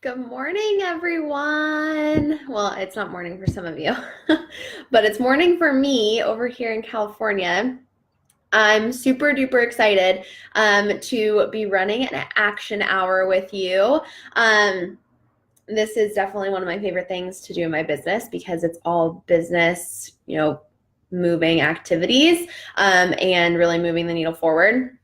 Good morning, everyone. Well, it's not morning for some of you, but it's morning for me over here in California. I'm super duper excited to be running an action hour with you. This is definitely one of my favorite things to do in my business because it's all business, moving activities and really moving the needle forward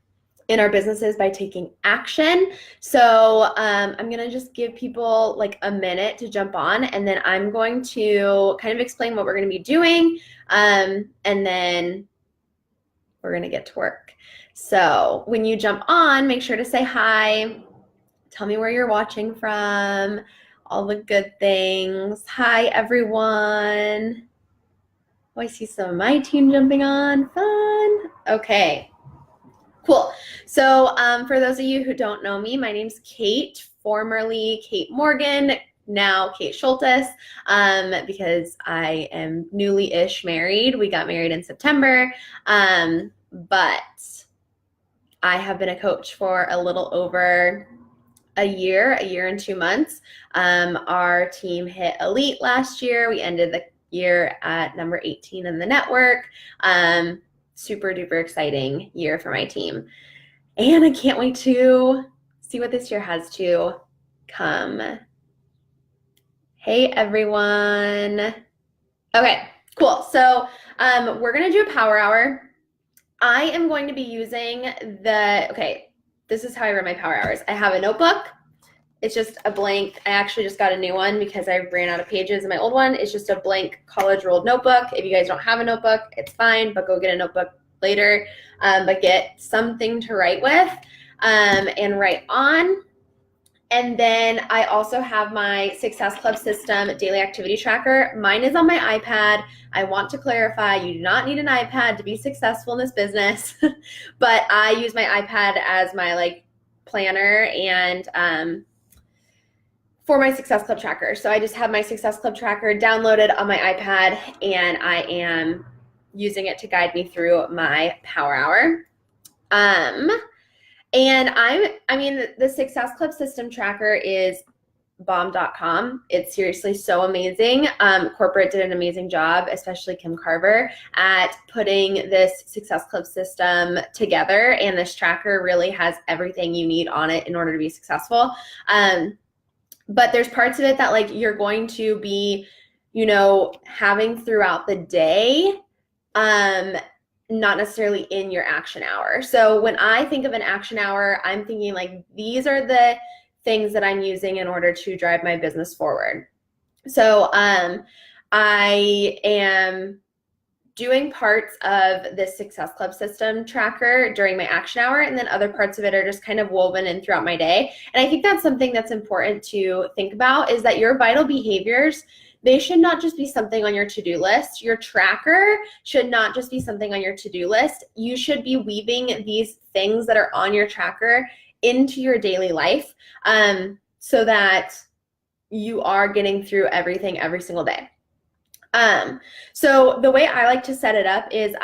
in our businesses by taking action. So I'm going to just give people like a minute to jump on, and then I'm going to kind of explain what we're going to be doing, and then we're going to get to work. So when you jump on, make sure to say hi. Tell me where you're watching from, all the good things. Hi, everyone. Oh, I see some of my team jumping on. Fun. Okay. Cool. So for those of you who don't know me, my name's Kate, formerly Kate Morgan, now Kate Scholtes, because I am newly-ish married. We got married in September, but I have been a coach for a little over a year and 2 months. Our team hit elite last year. We ended the year at number 18 in the network. Super duper exciting year for my team. And I can't wait to see what this year has to come. Hey, everyone. Okay, cool. So we're going to do a power hour. I am going to be using this is how I run my power hours. I have a notebook. It's just a blank. I actually just got a new one because I ran out of pages in my old one. It's just a blank college ruled notebook. If you guys don't have a notebook, it's fine, but go get a notebook later. But get something to write with and write on. And then I also have my Success Club System daily activity tracker. Mine is on my iPad. I want to clarify, you do not need an iPad to be successful in this business, but I use my iPad as my planner and for my Success Club tracker. So I just have my Success Club tracker downloaded on my iPad, and I am using it to guide me through my power hour. And the Success Club System tracker is bomb.com. It's seriously so amazing. Corporate did an amazing job, especially Kim Carver, at putting this Success Club system together. And this tracker really has everything you need on it in order to be successful. But there's parts of it that you're going to be, having throughout the day, not necessarily in your action hour. So when I think of an action hour, I'm thinking these are the things that I'm using in order to drive my business forward. So I am doing parts of this Success Club system tracker during my action hour, and then other parts of it are just kind of woven in throughout my day. And I think that's something that's important to think about, is that your vital behaviors, they should not just be something on your to-do list. Your tracker should not just be something on your to-do list. You should be weaving these things that are on your tracker into your daily life, so that you are getting through everything every single day. So the way I like to set it up is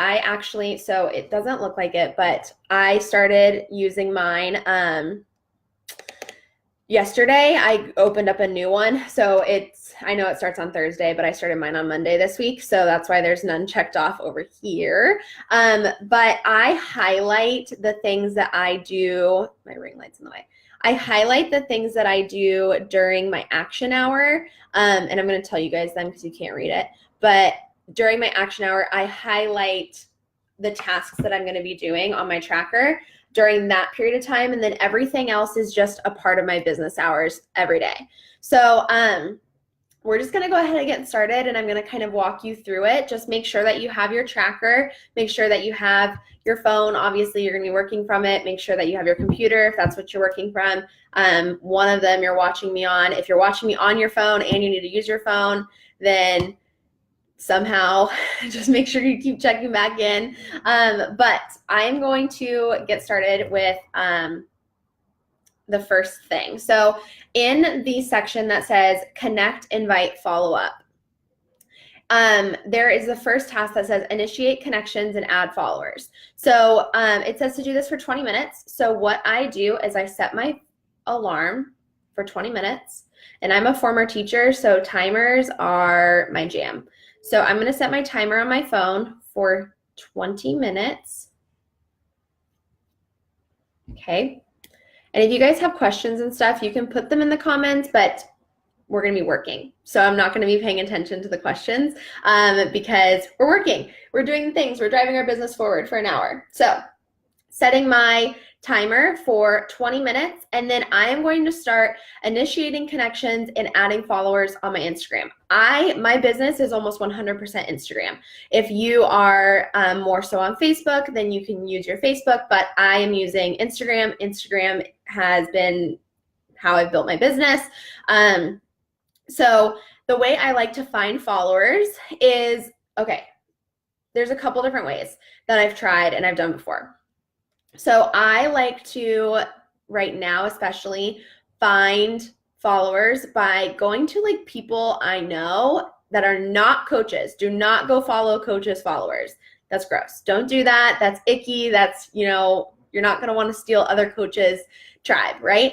so it doesn't look like it, but I started using mine, yesterday. I opened up a new one. So I know it starts on Thursday, but I started mine on Monday this week. So that's why there's none checked off over here. But I highlight the things that I do. My ring light's in the way. I highlight the things that I do during my action hour. And I'm going to tell you guys them because you can't read it. But during my action hour, I highlight the tasks that I'm going to be doing on my tracker during that period of time. And then everything else is just a part of my business hours every day. So we're just going to go ahead and get started, and I'm going to kind of walk you through it. Just make sure that you have your tracker. Make sure that you have your phone. Obviously, you're going to be working from it. Make sure that you have your computer if that's what you're working from. One of them you're watching me on. If you're watching me on your phone and you need to use your phone, then somehow just make sure you keep checking back in. But I am going to get started with the first thing. So in the section that says connect, invite, follow up, there is the first task that says initiate connections and add followers. So it says to do this for 20 minutes. So what I do is I set my alarm for 20 minutes. And I'm a former teacher, so timers are my jam. So I'm going to set my timer on my phone for 20 minutes. Okay. And if you guys have questions and stuff, you can put them in the comments, but we're going to be working. So I'm not going to be paying attention to the questions because we're working. We're doing things. We're driving our business forward for an hour. So setting my timer for 20 minutes, and then I am going to start initiating connections and adding followers on my Instagram. My business is almost 100% Instagram. If you are more so on Facebook, then you can use your Facebook, but I am using Instagram. Instagram has been how I've built my business. So the way I like to find followers is, okay, there's a couple different ways that I've tried and I've done before. So I like to, right now especially, find followers by going to like people I know that are not coaches. Do not go follow coaches' followers. That's gross. Don't do that. That's icky. That's, you're not going to want to steal other coaches' tribe, right?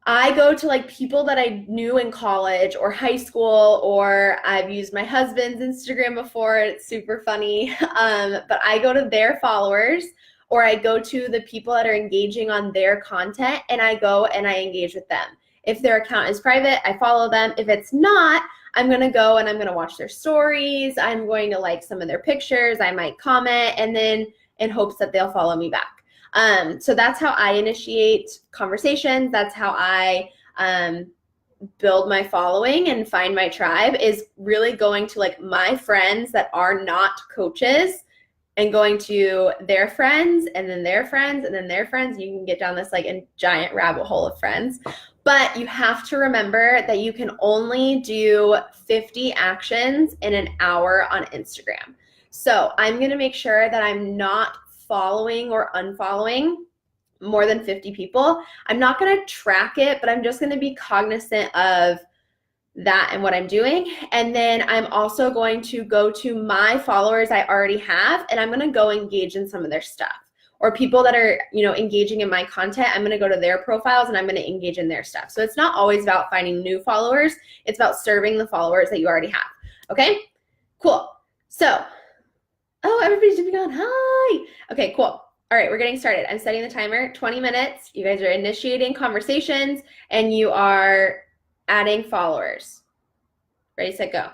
I go to like people that I knew in college or high school, or I've used my husband's Instagram before. It's super funny. But I go to their followers, or I go to the people that are engaging on their content, and I go and I engage with them. If their account is private, I follow them. If it's not, I'm going to go and I'm going to watch their stories. I'm going to like some of their pictures. I might comment, and then in hopes that they'll follow me back. So that's how I initiate conversations. That's how I build my following and find my tribe, is really going to like my friends that are not coaches and going to their friends and then their friends and then their friends. You can get down this like a giant rabbit hole of friends. But you have to remember that you can only do 50 actions in an hour on Instagram. So I'm going to make sure that I'm not following or unfollowing more than 50 people. I'm not going to track it, but I'm just going to be cognizant of that and what I'm doing. And then I'm also going to go to my followers I already have, and I'm going to go engage in some of their stuff. Or people that are, engaging in my content, I'm going to go to their profiles and I'm going to engage in their stuff. So it's not always about finding new followers. It's about serving the followers that you already have. Okay, cool. So, oh, everybody's jumping on. Hi. Okay, cool. All right, we're getting started. I'm setting the timer, 20 minutes. You guys are initiating conversations and you are adding followers. Ready, set, go.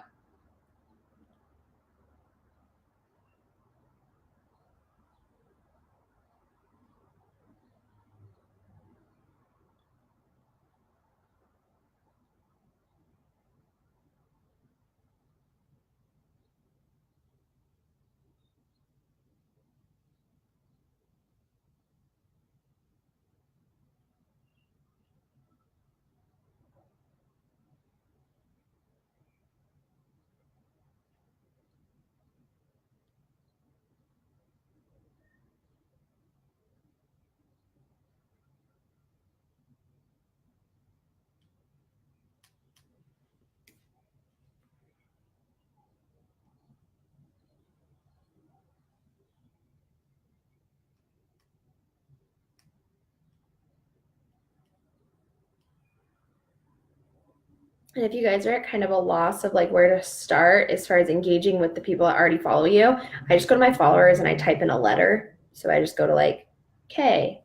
And if you guys are at kind of a loss of like where to start as far as engaging with the people that already follow you, I just go to my followers and I type in a letter. So I just go to like K.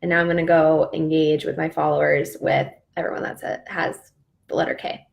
And now I'm going to go engage with my followers with everyone that has the letter K.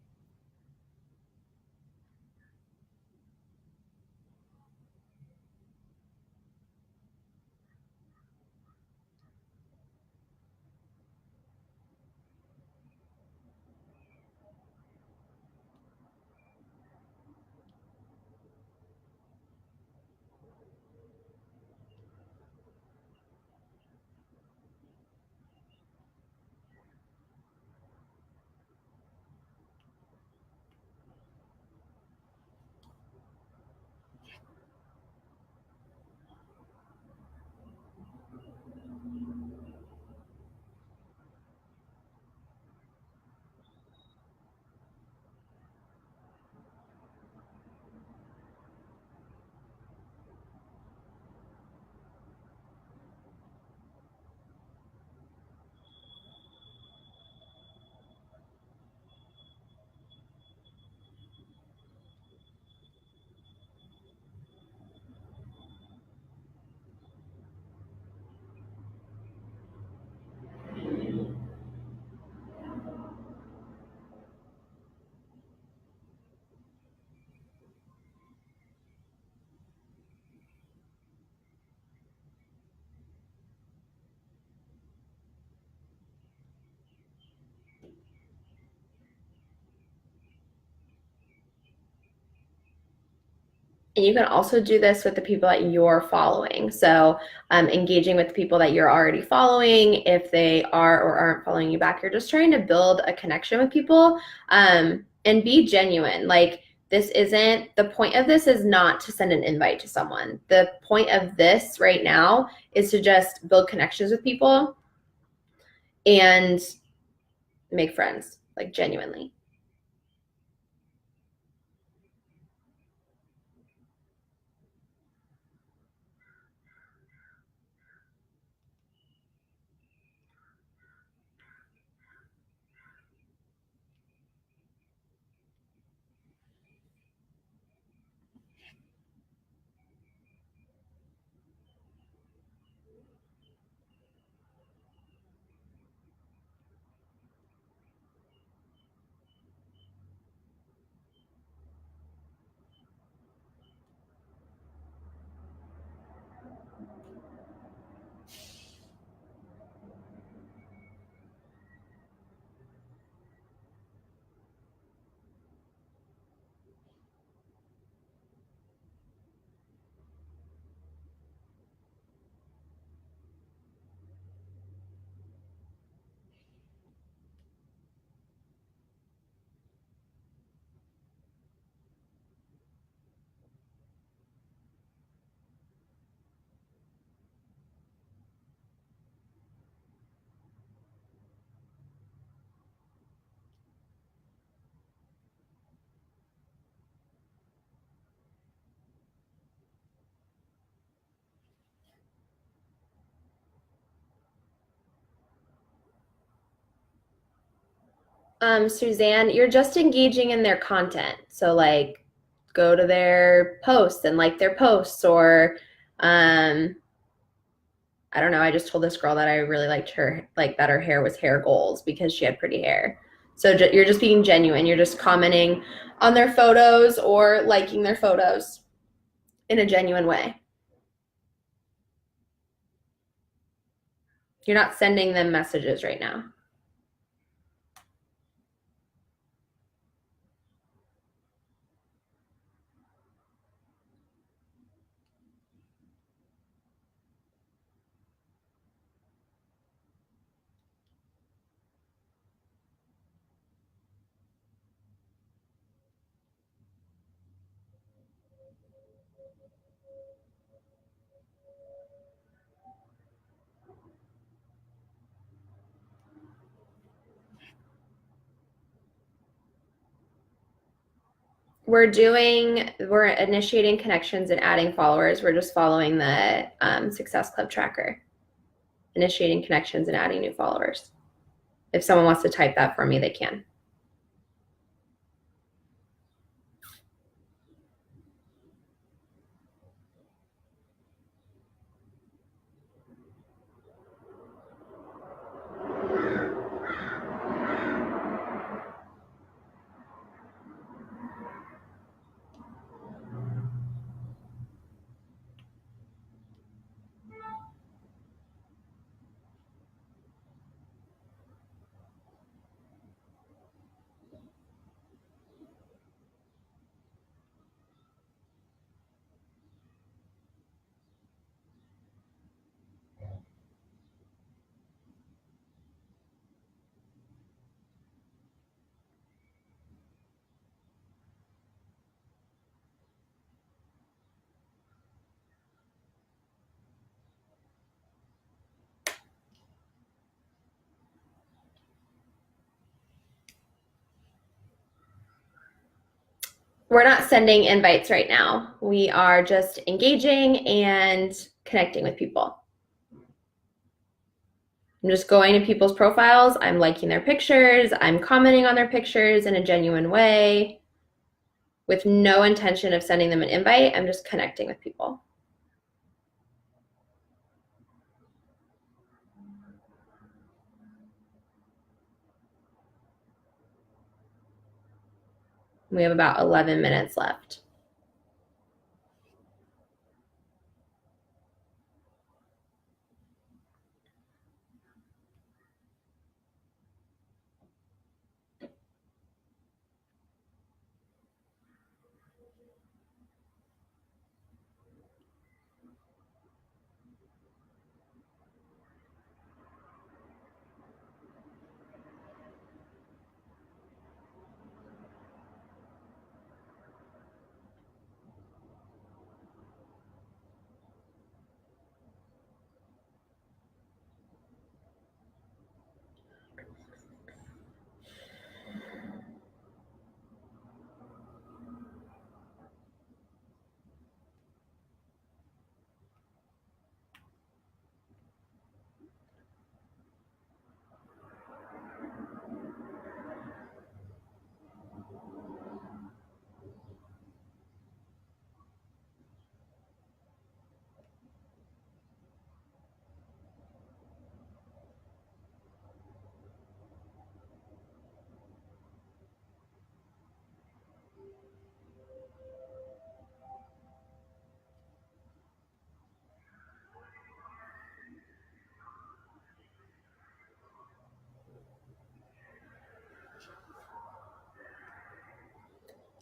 And you can also do this with the people that you're following. So, engaging with the people that you're already following, if they are or aren't following you back, you're just trying to build a connection with people, and be genuine. Like, this isn't the point of this is not to send an invite to someone. The point of this right now is to just build connections with people and make friends, like genuinely. Suzanne, you're just engaging in their content. So, like, go to their posts and like their posts, or um, I don't know. I just told this girl that I really liked her, like that her hair was hair goals because she had pretty hair. So you're just being genuine. You're just commenting on their photos or liking their photos in a genuine way. You're not sending them messages right now. We're initiating connections and adding followers. We're just following the Success Club tracker, initiating connections and adding new followers. If someone wants to type that for me, they can. We're not sending invites right now. We are just engaging and connecting with people. I'm just going to people's profiles. I'm liking their pictures. I'm commenting on their pictures in a genuine way with no intention of sending them an invite. I'm just connecting with people. We have about 11 minutes left.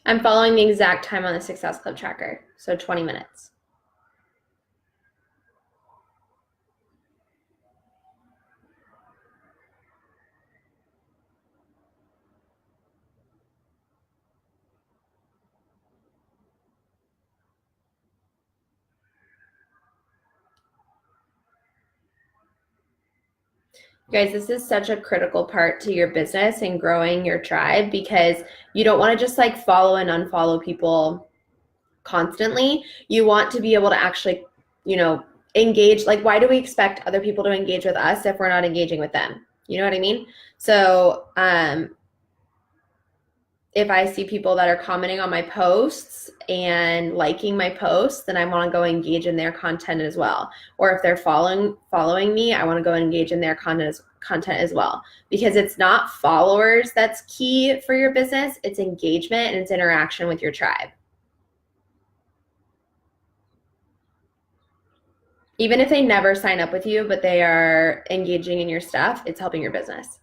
I'm following the exact time on the Success Club tracker, so 20 minutes. Guys, this is such a critical part to your business and growing your tribe, because you don't want to just like follow and unfollow people constantly. You want to be able to actually, engage. Like, why do we expect other people to engage with us if we're not engaging with them? You know what I mean? So, if I see people that are commenting on my posts and liking my posts, then I want to go engage in their content as well. Or if they're following me, I want to go engage in their content as well. Because it's not followers that's key for your business, it's engagement and it's interaction with your tribe. Even if they never sign up with you, but they are engaging in your stuff, it's helping your business.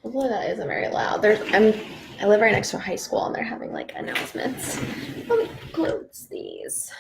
Hopefully that isn't very loud. I live right next to a high school and they're having like announcements. Let me close these.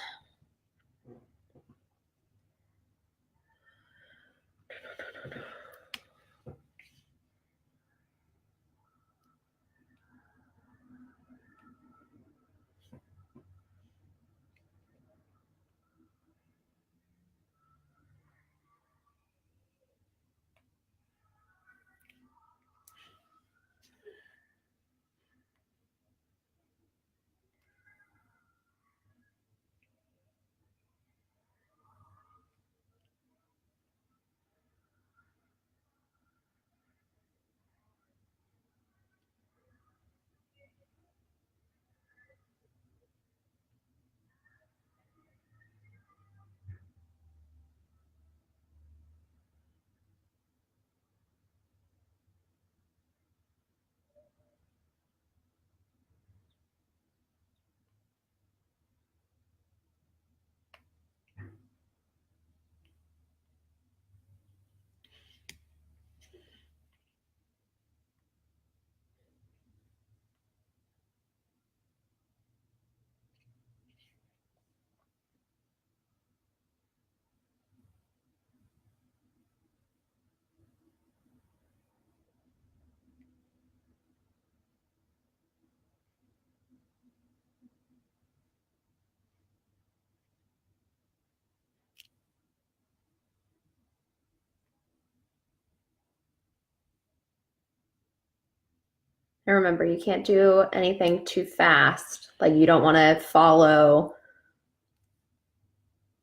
And remember, you can't do anything too fast. Like, you don't want to follow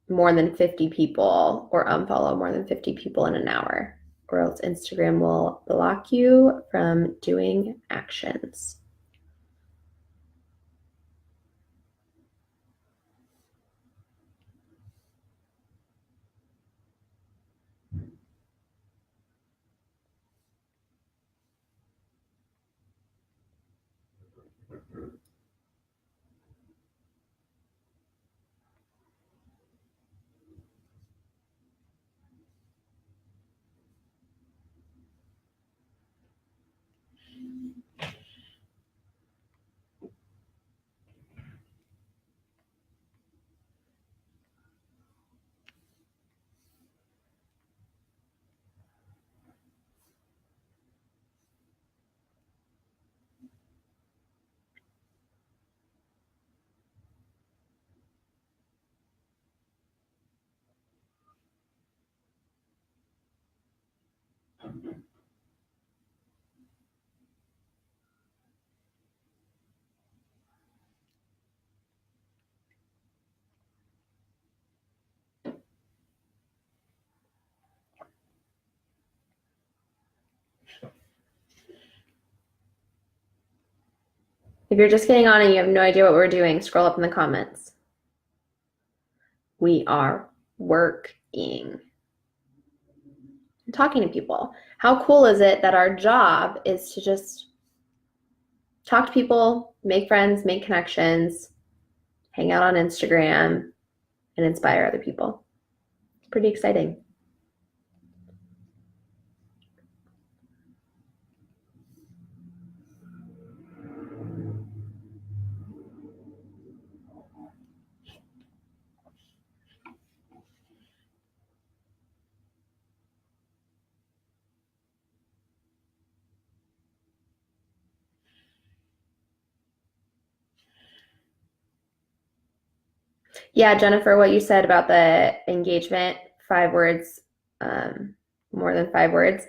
more than 50 people or unfollow more than 50 people in an hour, or else Instagram will block you from doing actions. If you're just getting on and you have no idea what we're doing, scroll up in the comments. We are working. Talking to people. How cool is it that our job is to just talk to people, make friends, make connections, hang out on Instagram, and inspire other people? It's pretty exciting. Yeah, Jennifer, what you said about the engagement, 5 words, more than 5 words.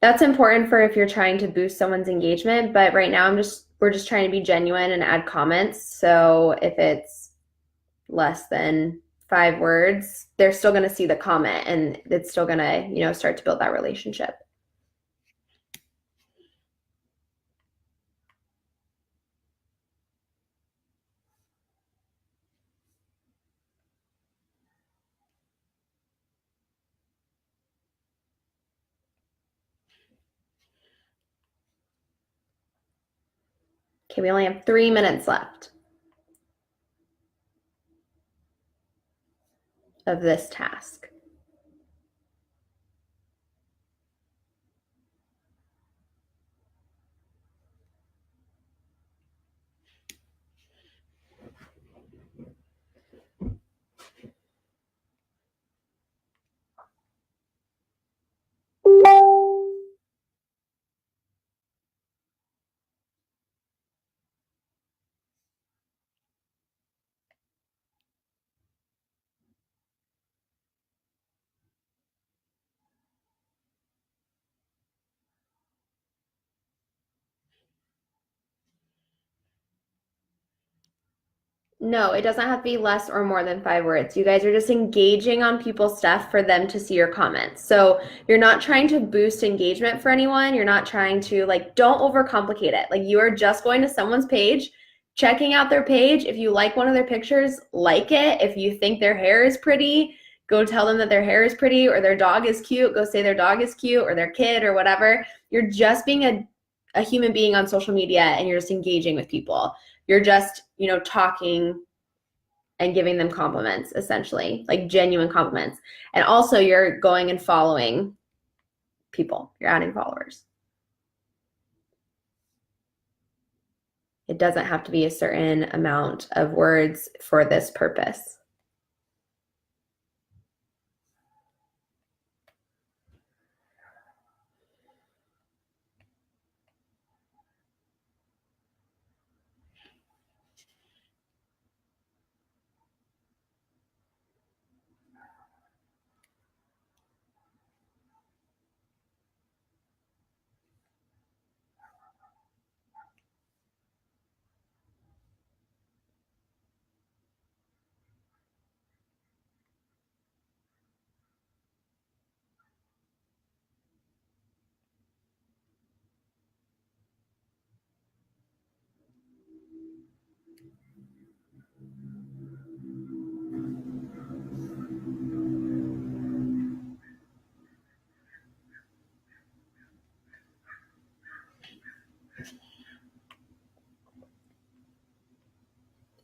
That's important for if you're trying to boost someone's engagement, but right now we're just trying to be genuine and add comments. So if it's less than 5 words, they're still going to see the comment and it's still going to, start to build that relationship. Okay, we only have 3 minutes left of this task. No, it doesn't have to be less or more than 5 words. You guys are just engaging on people's stuff for them to see your comments. So you're not trying to boost engagement for anyone. You're not trying to, don't overcomplicate it. You are just going to someone's page, checking out their page. If you like one of their pictures, like it. If you think their hair is pretty, go tell them that their hair is pretty, or their dog is cute. Go say their dog is cute, or their kid, or whatever. You're just being a human being on social media, and you're just engaging with people. You're just, talking and giving them compliments, essentially, genuine compliments. And also you're going and following people. You're adding followers. It doesn't have to be a certain amount of words for this purpose.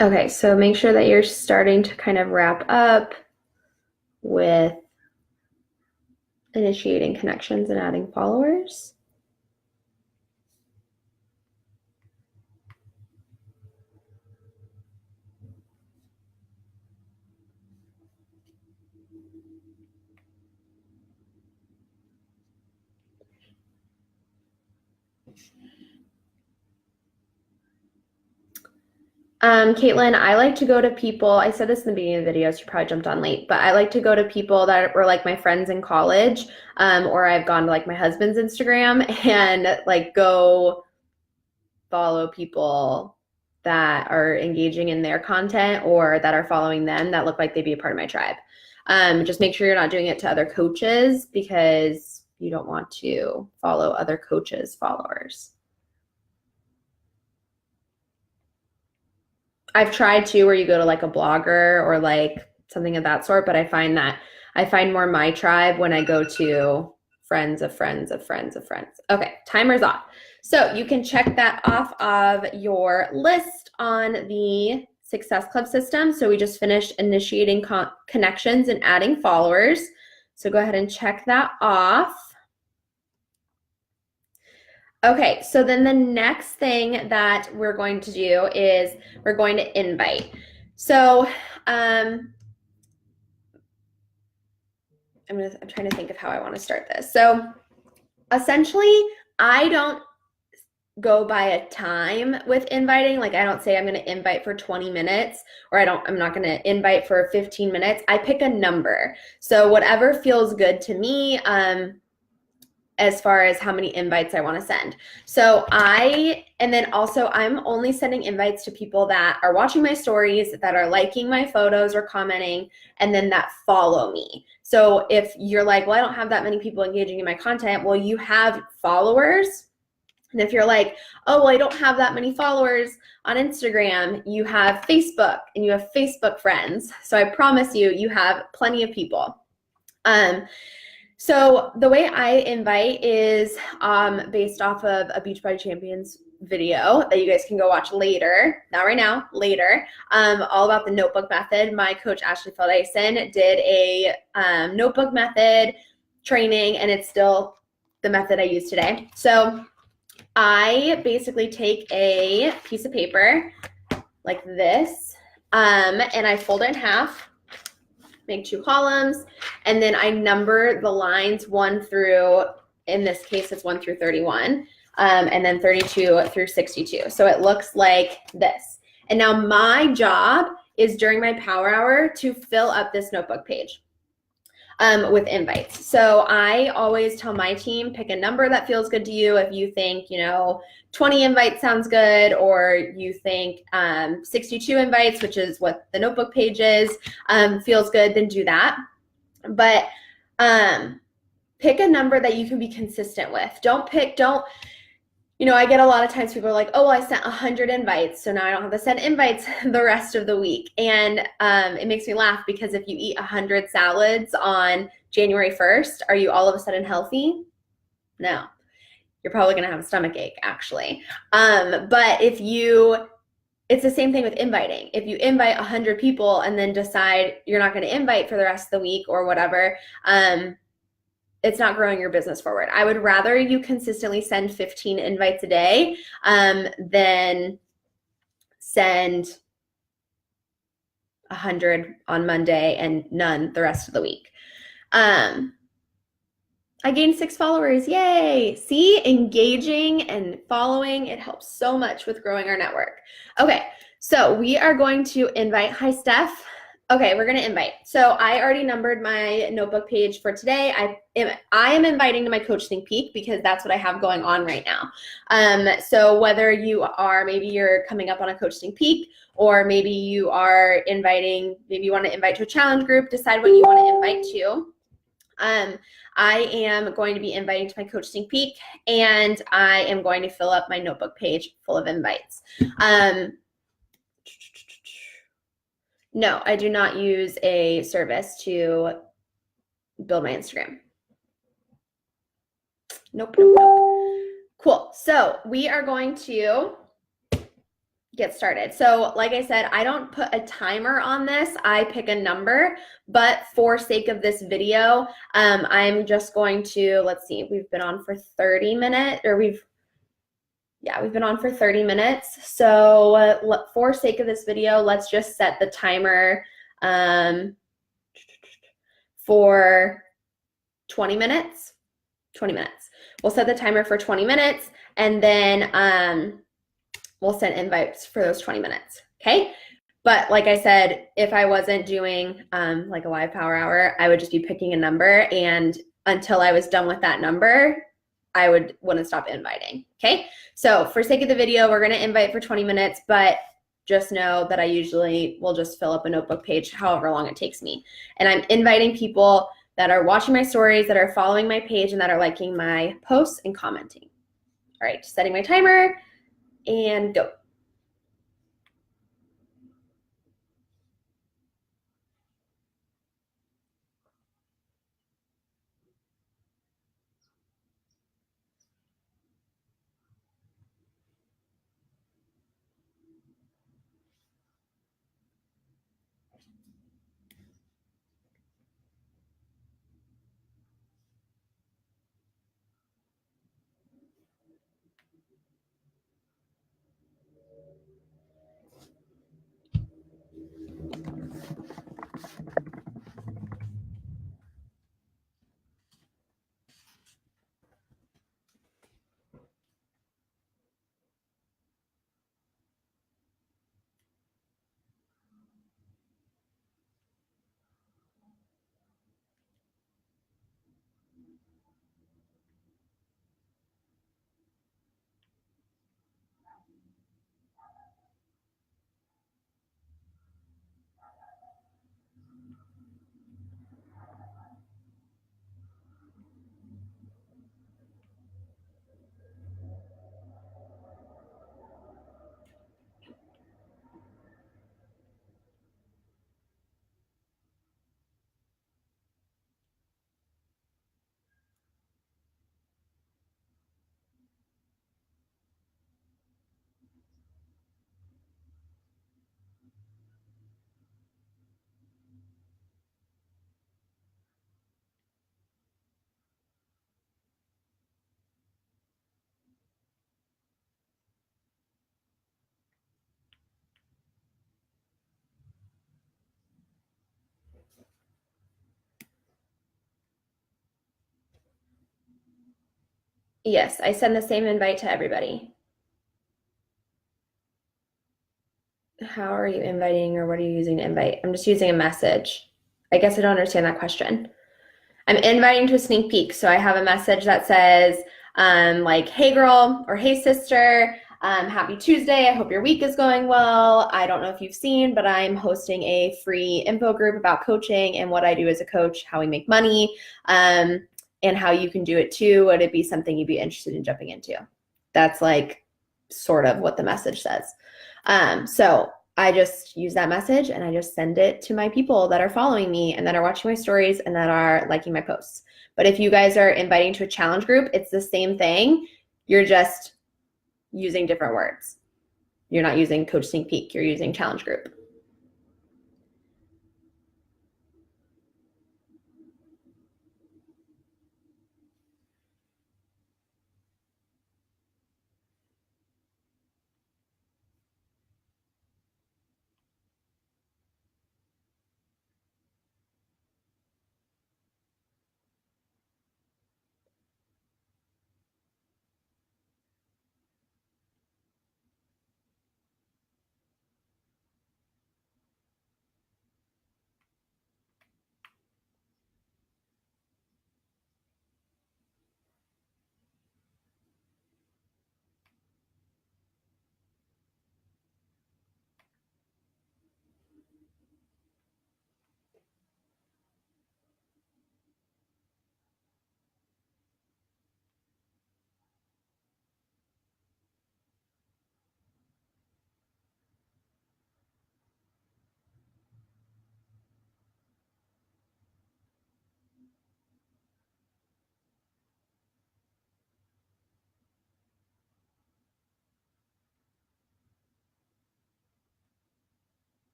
Okay, so make sure that you're starting to kind of wrap up with initiating connections and adding followers. Caitlin, I like to go to people, I said this in the beginning of the video, so you probably jumped on late, but I like to go to people that were my friends in college, or I've gone to my husband's Instagram and go follow people that are engaging in their content or that are following them that look like they'd be a part of my tribe. Just make sure you're not doing it to other coaches because you don't want to follow other coaches' followers. I've tried to where you go to like a blogger or like something of that sort, but I find more my tribe when I go to friends of friends of friends of friends. Okay, timer's off. So you can check that off of your list on the Success Club system. So we just finished initiating connections and adding followers. So go ahead and check that off. Okay, so then the next thing that we're going to do is we're going to invite. So I'm trying to think of how I want to start this. So essentially, I don't go by a time with inviting. Like I don't say I'm going to invite for 20 minutes or I'm not going to invite for 15 minutes. I pick a number. So whatever feels good to me, as far as how many invites I want to send. So and then also I'm only sending invites to people that are watching my stories, that are liking my photos or commenting, and then that follow me. So if you're like, well, I don't have that many people engaging in my content, well, you have followers. And if you're like, oh, well, I don't have that many followers on Instagram, you have Facebook and you have Facebook friends. So I promise you, you have plenty of people. So the way I invite is based off of a Beachbody Champions video that you guys can go watch later, not right now, later, all about the notebook method. My coach, Ashley Feldison, did a notebook method training, and it's still the method I use today. So I basically take a piece of paper like this, and I fold it in half, make 2 columns, and then I number the lines 1 through, in this case, it's 1 through 31, and then 32 through 62. So it looks like this. And now my job is during my power hour to fill up this notebook page with invites. So I always tell my team, pick a number that feels good to you. If you think, 20 invites sounds good, or you think 62 invites, which is what the notebook page is, feels good, then do that. But pick a number that you can be consistent with. I get a lot of times people are like, oh, well, I sent 100 invites, so now I don't have to send invites the rest of the week. And it makes me laugh, because if you eat 100 salads on January 1st, are you all of a sudden healthy? No. You're probably going to have a stomach ache, actually. But it's the same thing with inviting. If you invite 100 people and then decide you're not going to invite for the rest of the week or whatever, it's not growing your business forward. I would rather you consistently send 15 invites a day than send 100 on Monday and none the rest of the week. I gained 6 followers. Yay. See, engaging and following, it helps so much with growing our network. Okay, so we are going to invite. Hi, Steph. Okay, we're going to invite. So I already numbered my notebook page for today. I am inviting to my Coach Think Peak, because that's what I have going on right now. So whether maybe you're coming up on a Coach Think Peak, or maybe you are inviting, maybe you want to invite to a challenge group, decide what you want to invite to. I am going to be inviting to my Coach Think Peak, and I am going to fill up my notebook page full of invites. No, I do not use a service to build my Instagram. Nope. Cool. So we are going to get started. So like I said, I don't put a timer on this. I pick a number, but for sake of this video, I'm just going to, let's see, we've been on for 30 minutes, or we've been on for 30 minutes. So for sake of this video, let's just set the timer for 20 minutes. 20 minutes. We'll set the timer for 20 minutes, and then we'll send invites for those 20 minutes, okay? But like I said, if I wasn't doing like a live power hour, I would just be picking a number, and until I was done with that number, I wouldn't stop inviting, okay? So for sake of the video, we're gonna invite for 20 minutes, but just know that I usually will just fill up a notebook page however long it takes me. And I'm inviting people that are watching my stories, that are following my page, and that are liking my posts and commenting. All right, setting my timer, and go. Yes, I send the same invite to everybody. How are you inviting or what are you using to invite? I'm just using a message. I guess I don't understand that question. I'm inviting to a sneak peek. So I have a message that says, like, hey girl, or hey sister, happy Tuesday. I hope your week is going well. I don't know if you've seen, but I'm hosting a free info group about coaching and what I do as a coach, how we make money, and how you can do it too. Would it be something you'd be interested in jumping into? That's like sort of what the message says. So I just use that message and I just send it to my people that are following me and that are watching my stories and that are liking my posts. But if you guys are inviting to a challenge group, it's the same thing. You're just using different words. You're not using Coach Sneak Peek, you're using challenge group.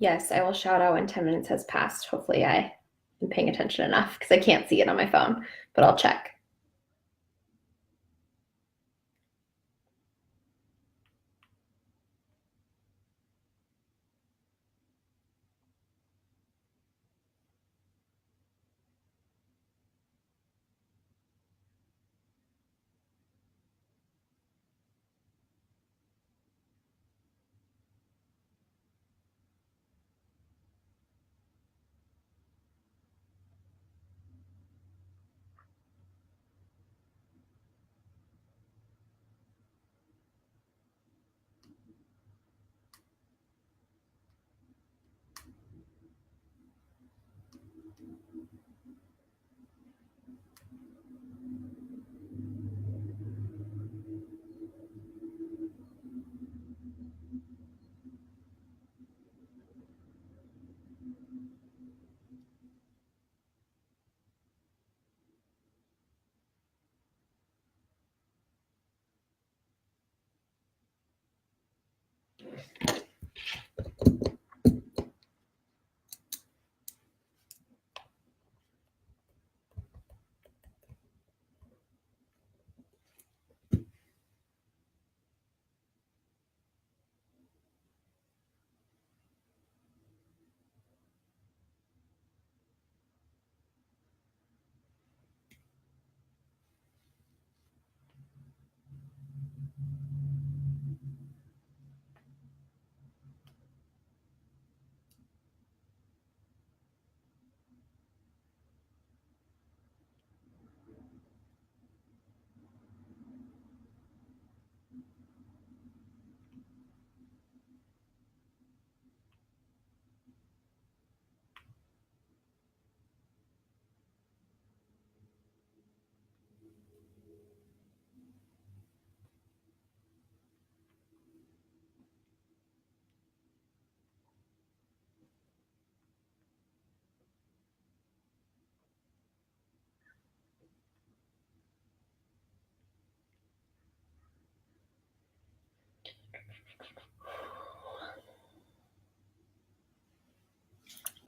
Yes, I will shout out when 10 minutes has passed. Hopefully, I am paying attention enough because I can't see it on my phone, but I'll check.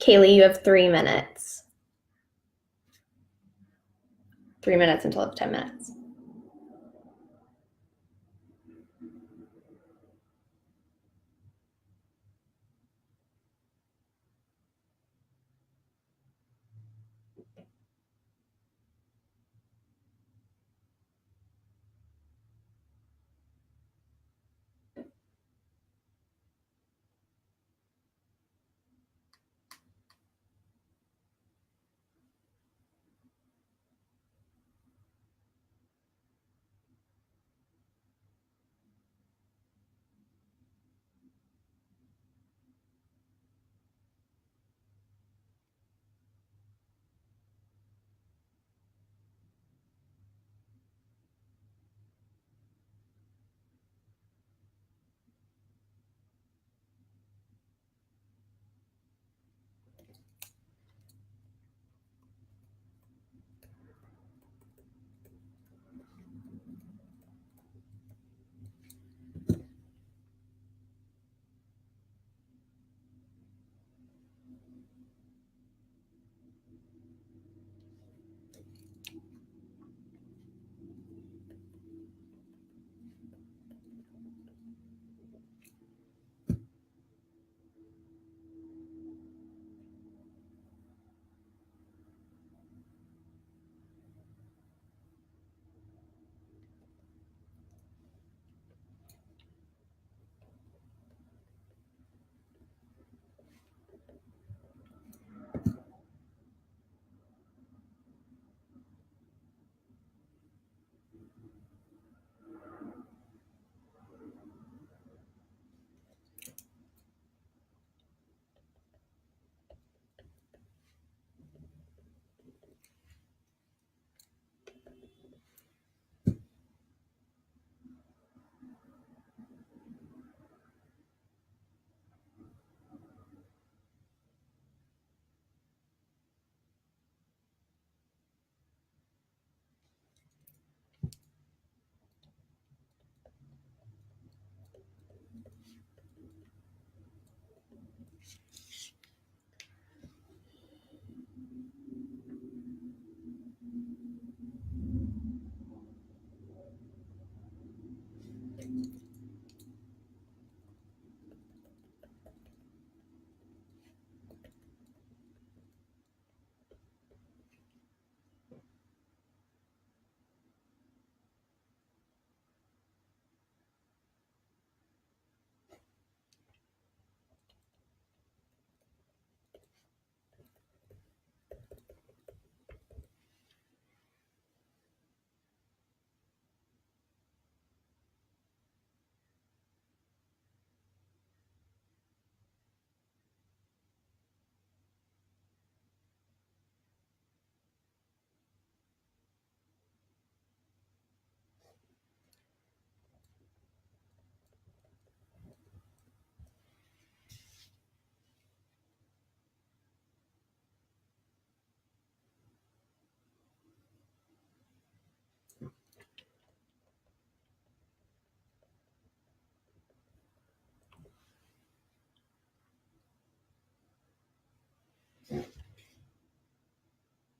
Kaylee, you have 3 minutes. 3 minutes until it's 10 minutes.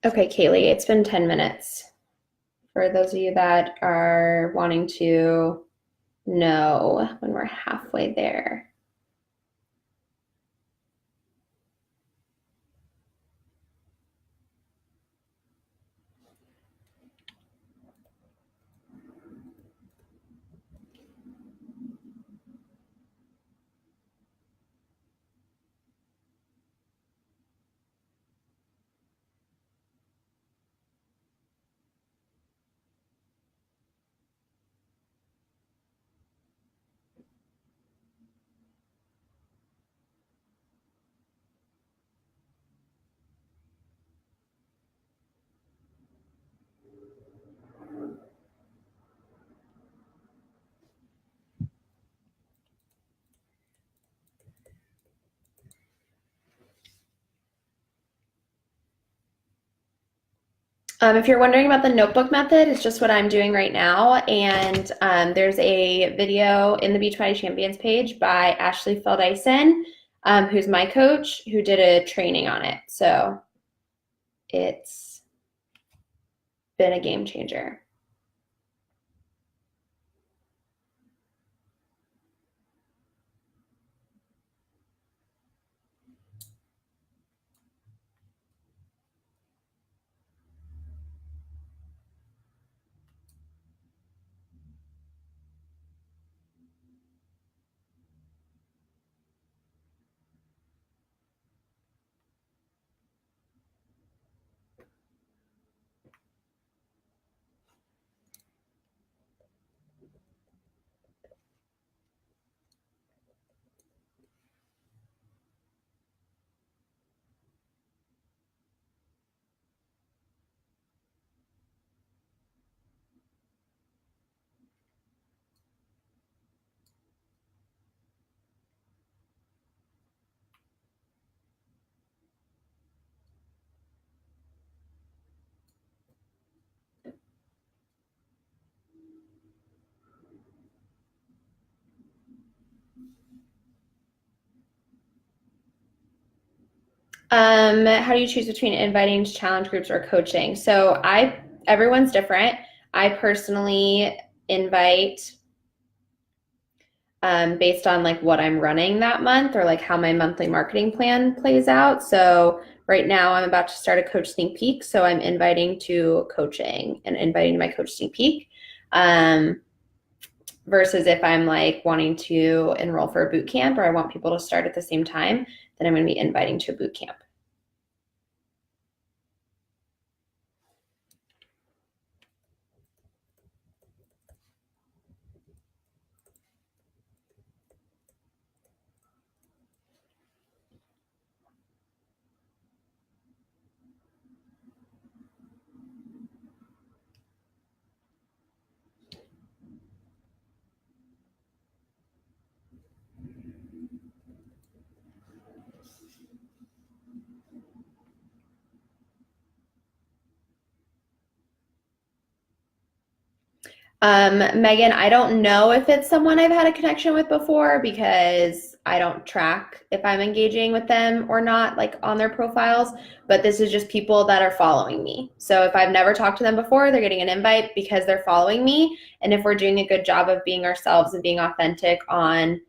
Okay, Kaylee, it's been 10 minutes. For those of you that are wanting to know when we're halfway there. If you're wondering about the notebook method, it's just what I'm doing right now. And there's a video in the Beachbody Champions page by Ashley Feldison, who's my coach, who did a training on it. So it's been a game changer. How do you choose between inviting to challenge groups or coaching? So everyone's different. I personally invite based on like what I'm running that month or like how my monthly marketing plan plays out. So right now I'm about to start a coach sneak peek. So I'm inviting to coaching and inviting to my coach sneak peek. Versus if I'm like wanting to enroll for a boot camp or I want people to start at the same time, then I'm going to be inviting to a boot camp. Megan, I don't know if it's someone I've had a connection with before because I don't track if I'm engaging with them or not, like on their profiles, but this is just people that are following me. So if I've never talked to them before, they're getting an invite because they're following me. And if we're doing a good job of being ourselves and being authentic on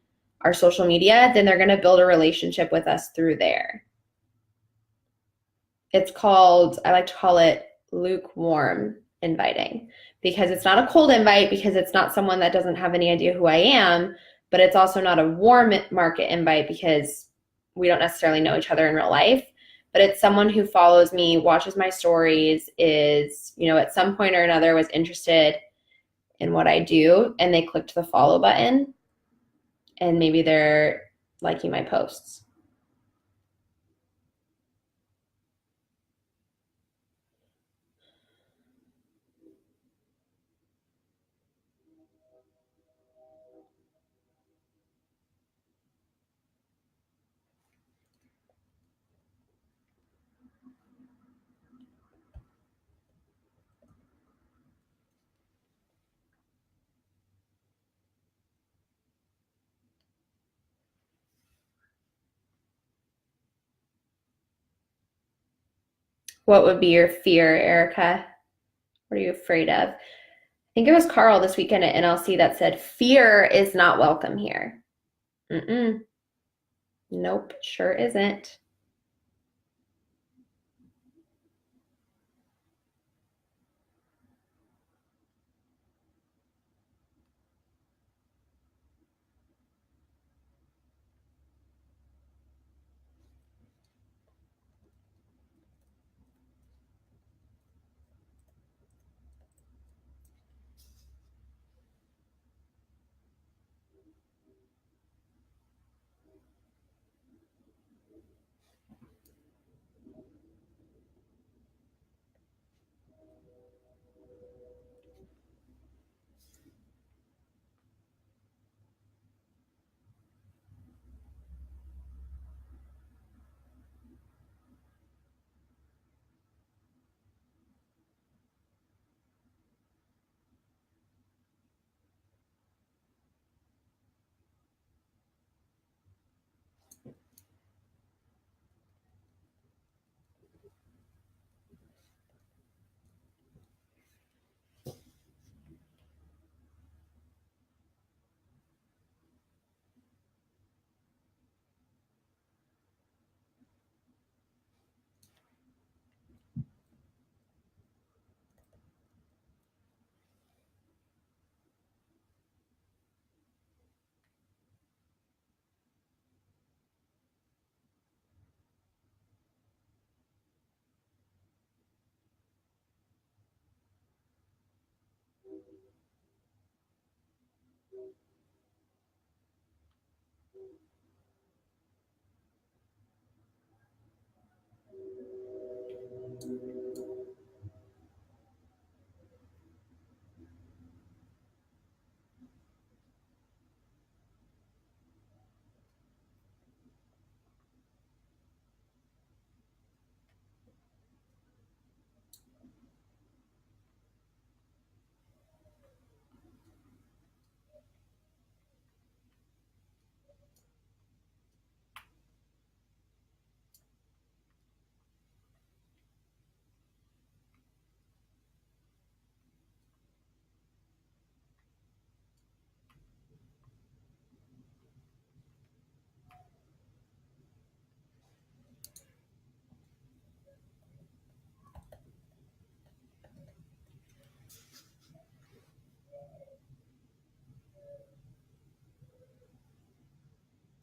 our social media, then they're going to build a relationship with us through there. It's called, I like to call it lukewarm inviting because it's not a cold invite because it's not someone that doesn't have any idea who I am, but it's also not a warm market invite because we don't necessarily know each other in real life. But it's someone who follows me, watches my stories, is, at some point or another was interested in what I do, and they clicked the follow button, and maybe they're liking my posts. What would be your fear, Erica? What are you afraid of? I think it was Carl this weekend at NLC that said, fear is not welcome here. Mm-mm. Nope, sure isn't.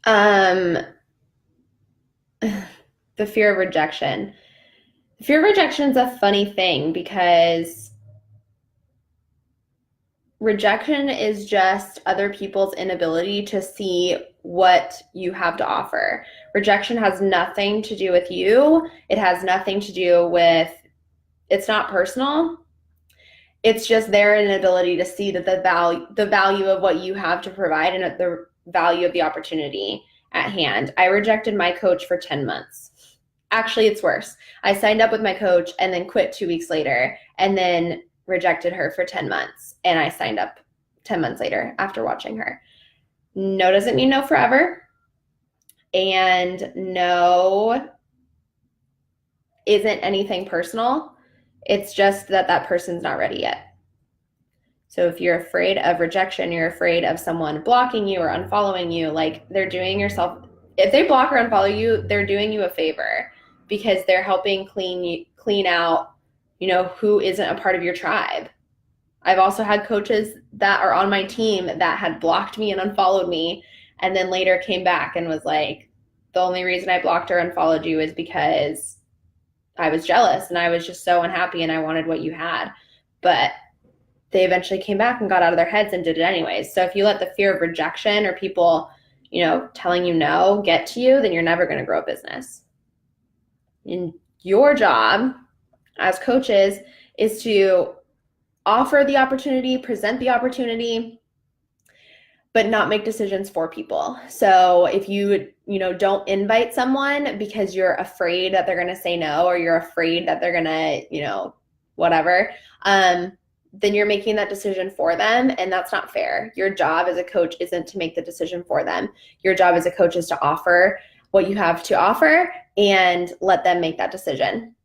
Um, the fear of rejection. The fear of rejection is a funny thing because rejection is just other people's inability to see what you have to offer. Rejection has nothing to do with you. It has nothing to do with, it's not personal. It's just their inability to see that the value of what you have to provide and the value of the opportunity at hand. I rejected my coach for 10 months. Actually, it's worse. I signed up with my coach and then quit 2 weeks later and then rejected her for 10 months. And I signed up 10 months later after watching her. No doesn't mean no forever. And no isn't anything personal. It's just that that person's not ready yet. So if you're afraid of rejection, you're afraid of someone blocking you or unfollowing you, like they're doing yourself, if they block or unfollow you, they're doing you a favor because they're helping clean out, who isn't a part of your tribe. I've also had coaches that are on my team that had blocked me and unfollowed me and then later came back and was like, the only reason I blocked or unfollowed you is because I was jealous and I was just so unhappy and I wanted what you had. But they eventually came back and got out of their heads and did it anyways. So if you let the fear of rejection or people, telling you no get to you, then you're never going to grow a business. And your job as coaches is to offer the opportunity, present the opportunity, but not make decisions for people. So if you don't invite someone because you're afraid that they're going to say no, or you're afraid that they're going to, whatever, then you're making that decision for them, and that's not fair. Your job as a coach isn't to make the decision for them. Your job as a coach is to offer what you have to offer and let them make that decision.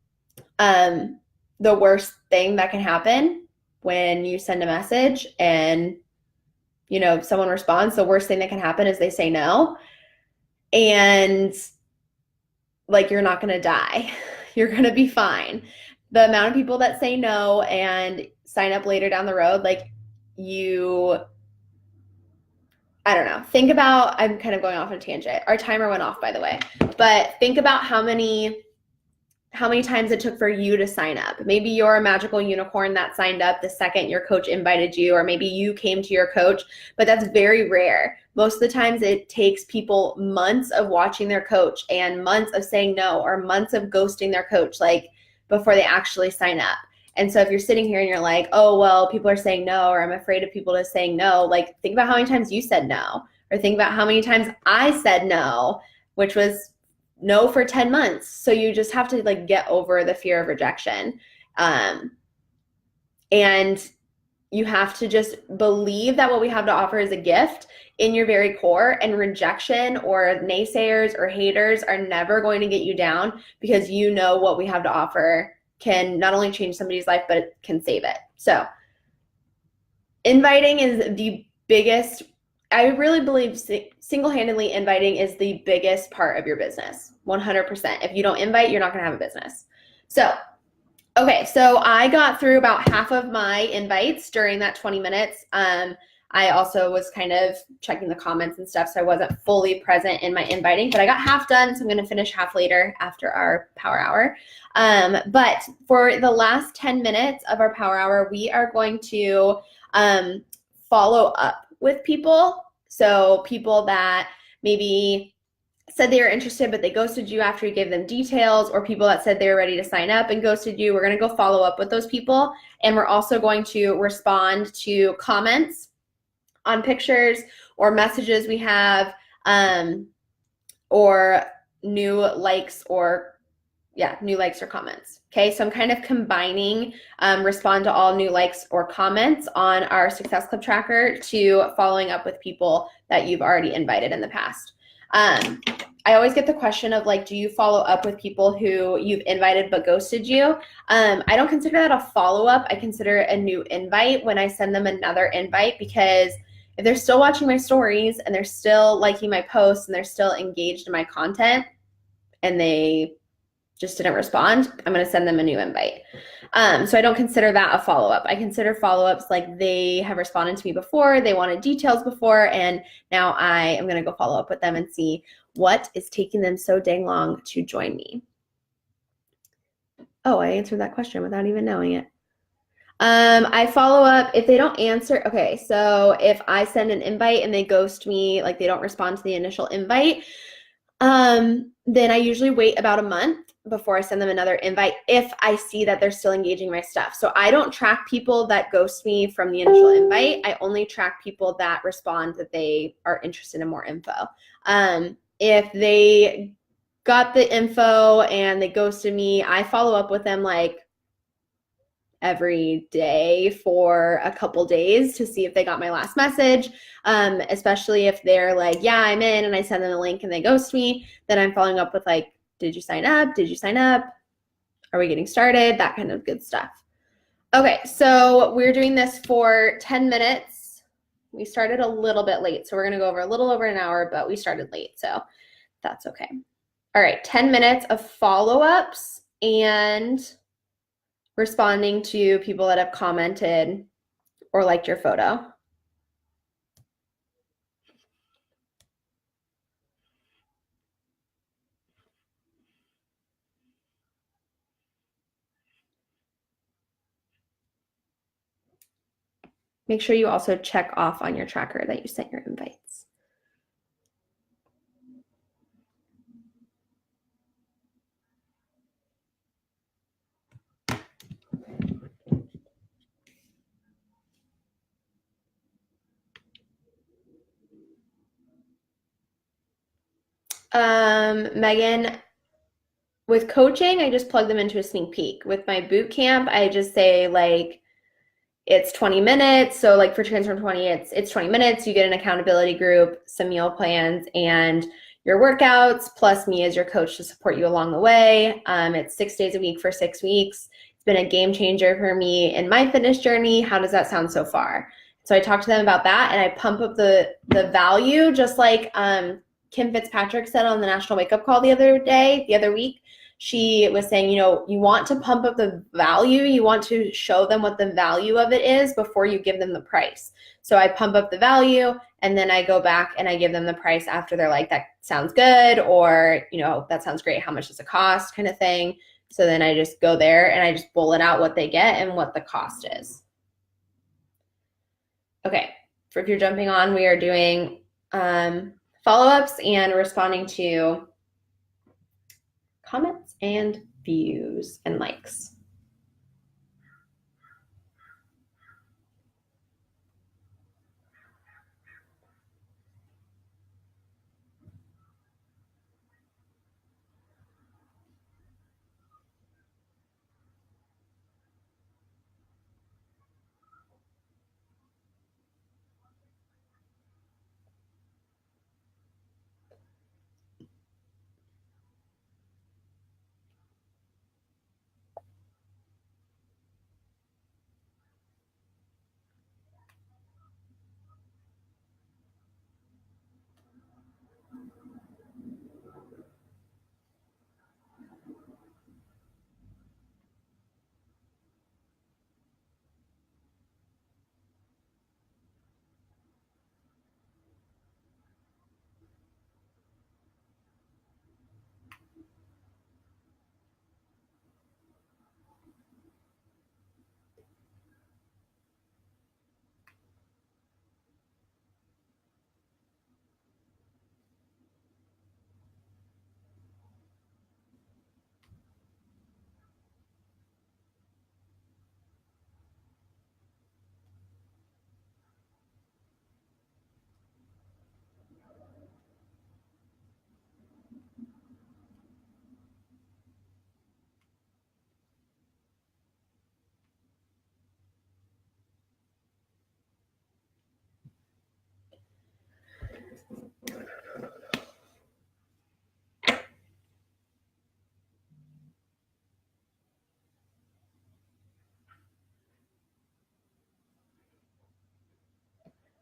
The worst thing that can happen when you send a message and someone responds, the worst thing that can happen is they say no. And you're not going to die. You're going to be fine. The amount of people that say no and sign up later down the road, I don't know. Think about, I'm kind of going off on a tangent. Our timer went off, by the way. But think about how many times it took for you to sign up. Maybe you're a magical unicorn that signed up the second your coach invited you, or maybe you came to your coach, but that's very rare. Most of the times it takes people months of watching their coach and months of saying no, or months of ghosting their coach, before they actually sign up. And so if you're sitting here and you're like, oh, well, people are saying no, or I'm afraid of people just saying no, think about how many times you said no, or think about how many times I said no, which was no for 10 months. So you just have to get over the fear of rejection. And you have to just believe that what we have to offer is a gift in your very core, and rejection or naysayers or haters are never going to get you down, because what we have to offer can not only change somebody's life, but it can save it. So inviting is the biggest, I really believe single-handedly inviting is the biggest part of your business, 100%. If you don't invite, you're not going to have a business. So, okay, so I got through about half of my invites during that 20 minutes. I also was kind of checking the comments and stuff, so I wasn't fully present in my inviting, but I got half done, so I'm going to finish half later after our power hour. But for the last 10 minutes of our power hour, we are going to follow up with people. So people that maybe said they were interested, but they ghosted you after you gave them details, or people that said they were ready to sign up and ghosted you. We're going to go follow up with those people. And we're also going to respond to comments on pictures or messages we have, or new likes or comments. Okay, so I'm kind of combining respond to all new likes or comments on our Success Club tracker to following up with people that you've already invited in the past. I always get the question of do you follow up with people who you've invited but ghosted you? I don't consider that a follow-up. I consider it a new invite when I send them another invite, because if they're still watching my stories and they're still liking my posts and they're still engaged in my content, and they just didn't respond, I'm going to send them a new invite. So I don't consider that a follow-up. I consider follow-ups like they have responded to me before, they wanted details before, and now I am going to go follow up with them and see what is taking them so dang long to join me. Oh, I answered that question without even knowing it. I follow up if they don't answer. Okay, so if I send an invite and they ghost me, like they don't respond to the initial invite, then I usually wait about a month before I send them another invite if I see that they're still engaging my stuff. So I don't track people that ghost me from the initial invite. I only track people that respond that they are interested in more info. If they got the info and they ghosted me, I follow up with them like every day for a couple days to see if they got my last message, especially if they're like, yeah, I'm in, and I send them a link and they ghost me, then I'm following up with like, did you sign up? Did you sign up? Are we getting started? That kind of good stuff. Okay, so we're doing this for 10 minutes. We started a little bit late, so we're gonna go over a little over an hour, but we started late, so that's okay. All right, 10 minutes of follow-ups and responding to people that have commented or liked your photo. Make sure you also check off on your tracker that you sent your invites. Megan, with coaching, I just plug them into a sneak peek. With my boot camp, I just say like, it's 20 minutes. So like for Transform 20, it's 20 minutes. You get an accountability group, some meal plans, and your workouts, plus me as your coach to support you along the way. It's 6 days a week for 6 weeks. It's been a game changer for me in my fitness journey. How does that sound so far? So I talked to them about that, and I pump up the value, just like Kim Fitzpatrick said on the National Wake Up Call the other week. She was saying, you know, you want to pump up the value. You want to show them what the value of it is before you give them the price. So I pump up the value, and then I go back and I give them the price after they're like, that sounds good, or, you know, that sounds great. How much does it cost, kind of thing. So then I just go there and I just bullet out what they get and what the cost is. Okay, for if you're jumping on, we are doing follow-ups and responding to comments and views and likes.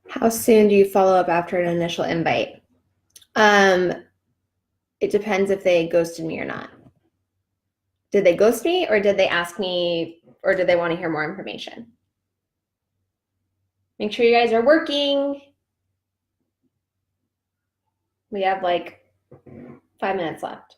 How soon do you follow up after an initial invite? It depends if they ghosted me or not. Did they ghost me, or did they ask me, or did they want to hear more information? Make sure you guys are working. We have like 5 minutes left.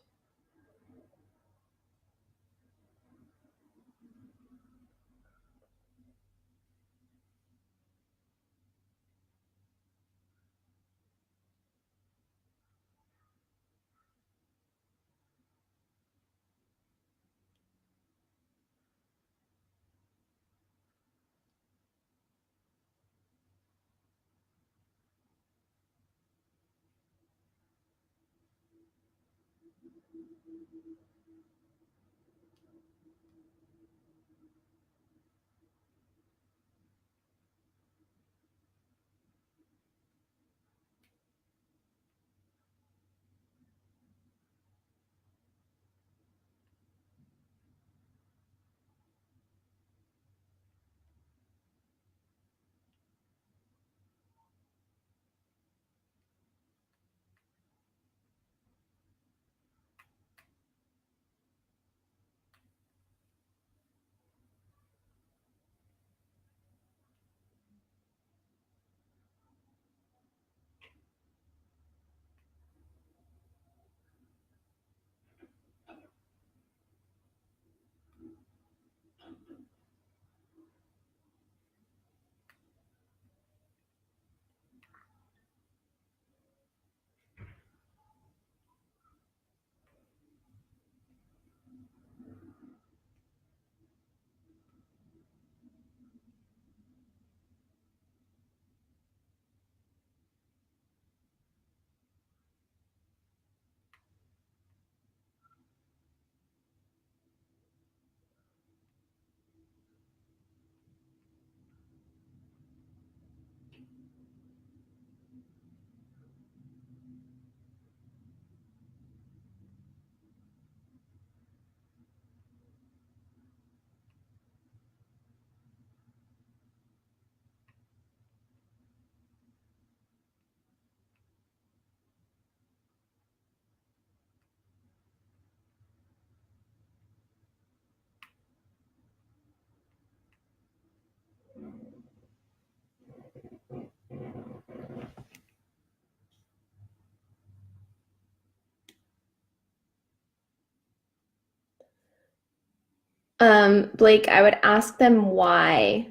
Blake, I would ask them why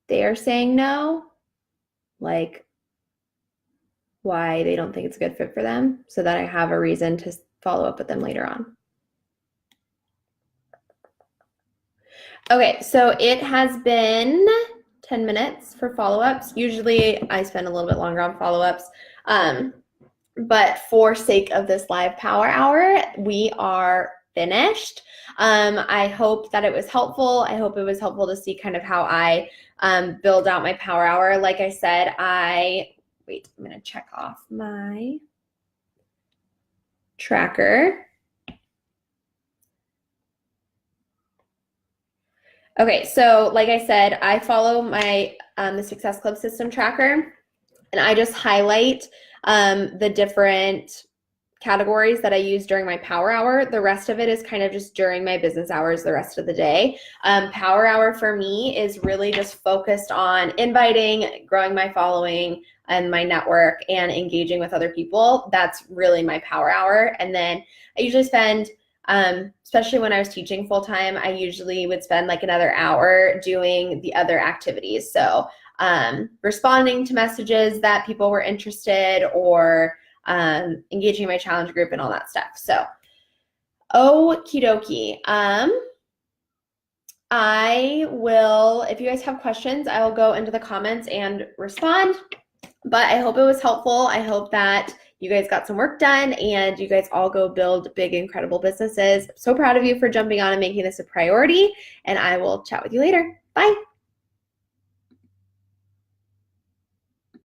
they are saying no, like why they don't think it's a good fit for them, so that I have a reason to follow up with them later on. Okay, so it has been 10 minutes for follow-ups. Usually I spend a little bit longer on follow-ups, but for sake of this live power hour, we are finished. I hope that it was helpful. I hope it was helpful to see kind of how I build out my power hour. Like I said, wait, I'm going to check off my tracker. Okay, so like I said, I follow my the Success Club system tracker, and I just highlight the different categories that I use during my power hour. The rest of it is kind of just during my business hours the rest of the day. Power hour for me is really just focused on inviting, growing my following and my network, and engaging with other people. That's really my power hour. And then I usually spend, especially when I was teaching full time, I usually would spend like another hour doing the other activities. So responding to messages that people were interested, or engaging my challenge group and all that stuff. So, okie dokie. I will, if you guys have questions, I will go into the comments and respond. But I hope it was helpful. I hope that you guys got some work done and you guys all go build big, incredible businesses. I'm so proud of you for jumping on and making this a priority. And I will chat with you later. Bye.